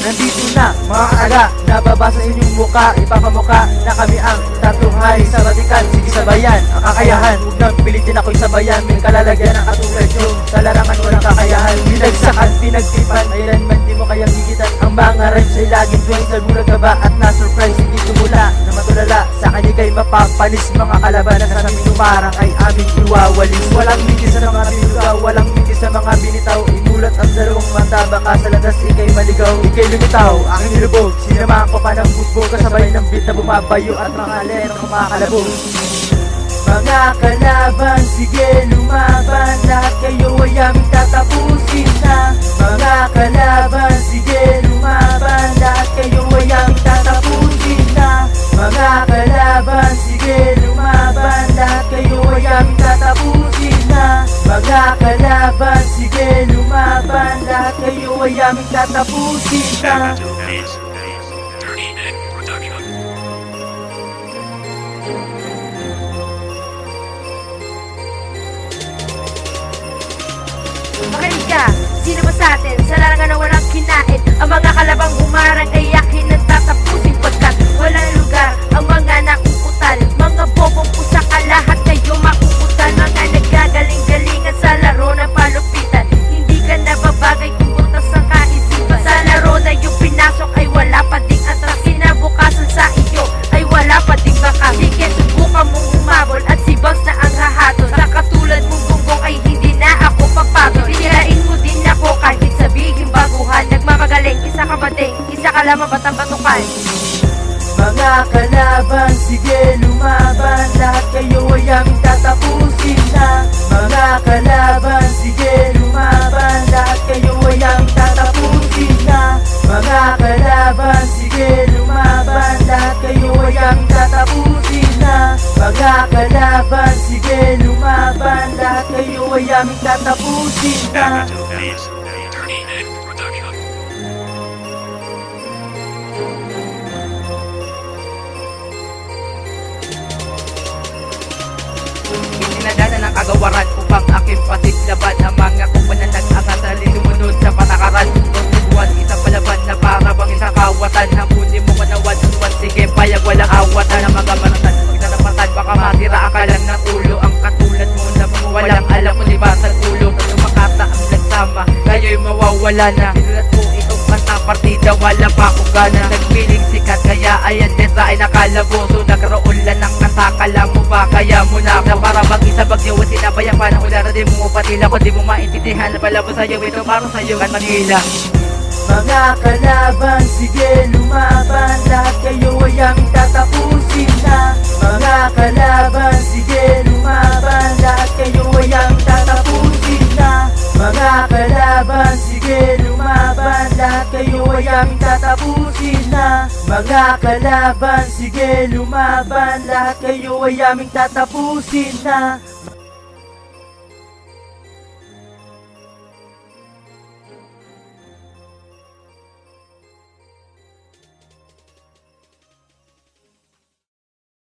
Nandito na mga kaaga, nababasa sa inyong muka, ipapamuka na kami ang tatlong hari sa batikan. Sige sabayan, ang kakayahan, huwag nang pilitin ako'y sabayan. May kalalagyan ng katulad yung sa larangan walang kakayahan. Binagsakan, pinagtipan, kailanman di mo kayang higitan. Ang mga rhymes ay laging tuwing sa bulag ka ba at na-surprise. Hindi tumula na matulala, sa kanya kay mapapalis. Mga kalabanan sa aming umarang ay aming iwawalis. Walang miti sa mga binugaw, walang miti sa mga binitaw. Imulat ang dalawang mata, baka sa landas ikay maligaw. Ikay lumitaw, aking nilubog, sinamahan ko pa ng bugbog. Kasabay ng beat na bumabayo at mga lerong kumakalabog. Mga kalaban, sige lumaban, lahat kayo ay aming tatapusin na. Mga kalaban, sige lumaban, lahat kayo ay aming tatapusin na. Mga kalaban, sige lumaban, lahat kayo ay aming tatapusin na. Mga kalaban, sige lumaban, lahat kayo ay aming tatapusin na. Makinig ka, sino ba sa atin? Sa larangan na walang kinain, ang mga kalabang humarang ay yakin at tatapusin. Pagkat walang lugar ang mga nakukutal, mga bobong pusa ka, lahat kayo makukutal. Mga nagagaling-galingan sa laro na palupitan, hindi ka nababagay kung butas ang kaisipan. Sa laro na yung pinasok ay wala pa ding atras, kinabukasan sa iyo ay wala pa ding bakas. Sige, subukan mong humabol at si Bugs na ang hahatol. Sa katulad mong gunggong ay hindi na ako papatol. Sirain mo din ako kahit sabihin baguhan. Nagmamagaling, isa ka bating, isa ka lamang batang batukan. Mga kalaban, sige lumaban, lahat kayo ay aming tatapusin na. Mga kalaban, sige lumaban, lahat kayo ay aming tatapusin na. Mga kalaban, sige lumaban, lahat kayo ay aming tatapusin na. Mga kalaban, sige lumaban, lahat kayo ay aming tatapusin na. Itinadana ng kagawaran upang aking pasiglaban ang mga kumpanan nag-angat sa lilumunod sa patakaran. Nung isa palaban na para bang isang kawatan, hamunin mo manawan, sige payag walang awatan. Ang mga manatan, magtatapatan, baka masira akalan ng ulo. Ang katulad mo na walang alam mo diba sa ulo. Kung makata ang nagsama, kayo'y mawawala na. Sinulat ko itong kanta partida, wala pa akong gana. Nagpiling sikat, kaya ayan letra ay nakalaboso. Nagkaroon lang ng kanta, kala mo ba kaya mo na para bang isa bagyo at sinabayang panang ulara. Di mo patila ko, di mo maintindihan na pala mo sa'yo. Ito para sa'yo at Manila. Mga kalaban, sige lumaban, lahat kayo ay aming tatapusin na. Mga kalaban, sige lumaban, lahat kayo ay aming tatapusin na. Mga kalaban, sige lumaban, lahat kayo ay aming tatapusin na. Mga kalaban, sige lumaban, lahat kayo ay aming tatapusin na.